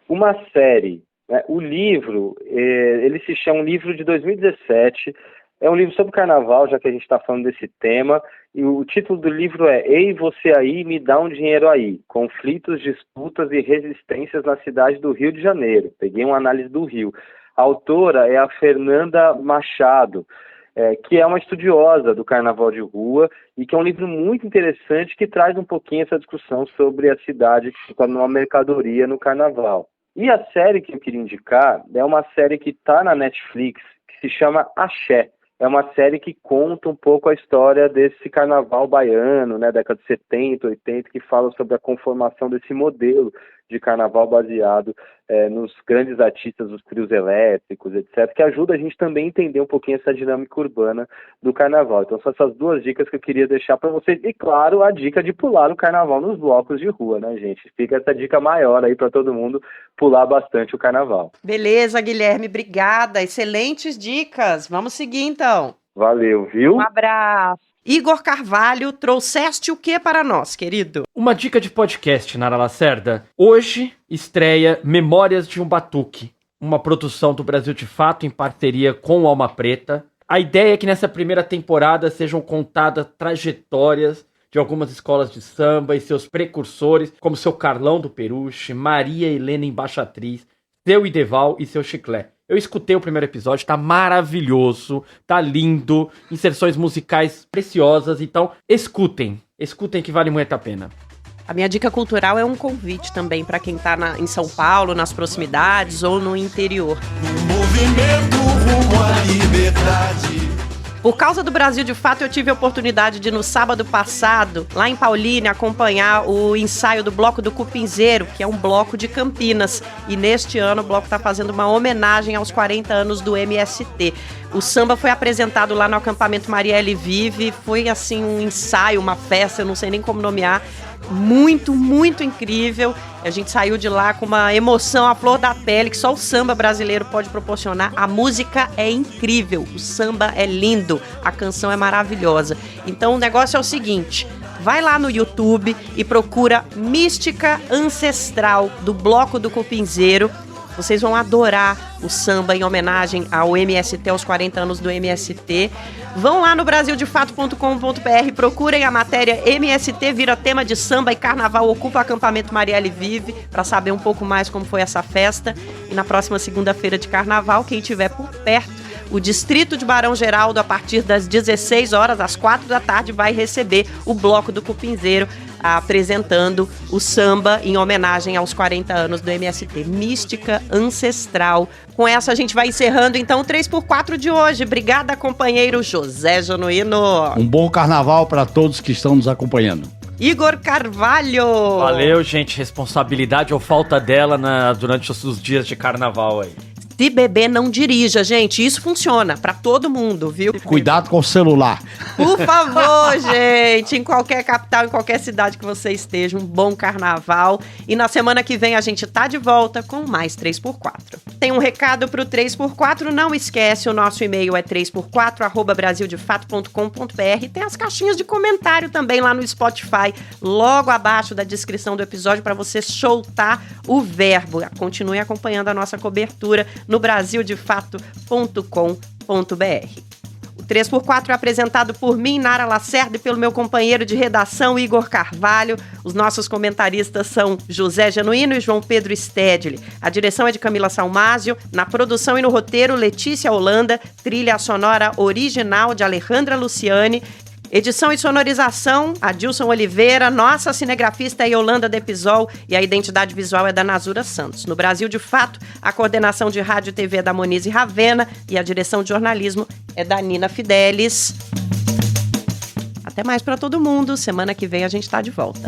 uma série. Né? O livro, ele se chama um livro de 2017, é um livro sobre carnaval, já que a gente está falando desse tema, e o título do livro é Ei, você aí, me dá um dinheiro aí, conflitos, disputas e resistências na cidade do Rio de Janeiro. Peguei uma análise do Rio. A autora é a Fernanda Machado, que é uma estudiosa do carnaval de rua e que é um livro muito interessante que traz um pouquinho essa discussão sobre a cidade que se torna uma mercadoria no carnaval. E a série que eu queria indicar é uma série que está na Netflix, que se chama Axé. É uma série que conta um pouco a história desse carnaval baiano, né, década de 70, 80, que fala sobre a conformação desse modelo de carnaval baseado nos grandes artistas, os trios elétricos, etc., que ajuda a gente também a entender um pouquinho essa dinâmica urbana do carnaval. Então são essas duas dicas que eu queria deixar para vocês. E claro, a dica de pular o carnaval nos blocos de rua, né, gente? Fica essa dica maior aí para todo mundo pular bastante o carnaval. Beleza, Guilherme, obrigada. Excelentes dicas. Vamos seguir então. Valeu, viu? Um abraço. Igor Carvalho, trouxeste o que para nós, querido? Uma dica de podcast, Nara Lacerda. Hoje estreia Memórias de um Batuque, uma produção do Brasil de Fato em parceria com o Alma Preta. A ideia é que nessa primeira temporada sejam contadas trajetórias de algumas escolas de samba e seus precursores, como seu Carlão do Peruche, Maria Helena Embaixatriz, seu Ideval e seu Chiclé. Eu escutei o primeiro episódio, tá maravilhoso, tá lindo, inserções musicais preciosas, então escutem que vale muito a pena. A minha dica cultural é um convite também para quem tá em São Paulo, nas proximidades ou no interior. Movimento rumo à liberdade. Por causa do Brasil de Fato, eu tive a oportunidade de, no sábado passado, lá em Paulínia, acompanhar o ensaio do Bloco do Cupinzeiro, que é um bloco de Campinas. E neste ano o bloco está fazendo uma homenagem aos 40 anos do MST. O samba foi apresentado lá no acampamento Marielle Vive. Foi assim um ensaio, uma festa, eu não sei nem como nomear. Muito, muito incrível. A gente saiu de lá com uma emoção à flor da pele que só o samba brasileiro pode proporcionar. A música é incrível, o samba é lindo, a canção é maravilhosa. Então o negócio é o seguinte: vai lá no YouTube e procura Mística Ancestral do Bloco do Cupinzeiro. Vocês vão adorar o samba em homenagem ao MST, aos 40 anos do MST. Vão lá no brasildefato.com.br, procurem a matéria MST vira tema de samba e carnaval ocupa acampamento Marielle Vive, para saber um pouco mais como foi essa festa. E na próxima segunda-feira de carnaval, quem estiver por perto, o distrito de Barão Geraldo, a partir das 16 horas, às 4 da tarde, vai receber o Bloco do Cupinzeiro, apresentando o samba em homenagem aos 40 anos do MST, Mística Ancestral. Com essa a gente vai encerrando então o 3x4 de hoje. Obrigada, companheiro José Genuíno. Um bom carnaval para todos que estão nos acompanhando. Igor Carvalho. Valeu, gente. Responsabilidade ou falta dela durante os dias de carnaval aí. Se beber, não dirija, gente. Isso funciona pra todo mundo, viu? Cuidado com o celular. Por favor, gente. Em qualquer capital, em qualquer cidade que você esteja, um bom carnaval. E na semana que vem a gente tá de volta com mais 3x4. Tem um recado pro 3x4, não esquece, o nosso e-mail é 3x4@brasildefato.com.br. Tem as caixinhas de comentário também lá no Spotify, logo abaixo da descrição do episódio, para você soltar o verbo. Continue acompanhando a nossa cobertura no brasildefato.com.br. O 3x4 é apresentado por mim, Nara Lacerda, e pelo meu companheiro de redação, Igor Carvalho. Os nossos comentaristas são José Genuíno e João Pedro Stedley. A direção é de Camila Salmásio. Na produção e no roteiro, Letícia Holanda. Trilha sonora original de Alejandra Luciani. Edição e sonorização, Adilson Oliveira, nossa cinegrafista é Yolanda Depisol e a identidade visual é da Nazura Santos. No Brasil de Fato, a coordenação de rádio e TV é da Monize Ravena e a direção de jornalismo é da Nina Fidelis. Até mais para todo mundo, semana que vem a gente tá de volta.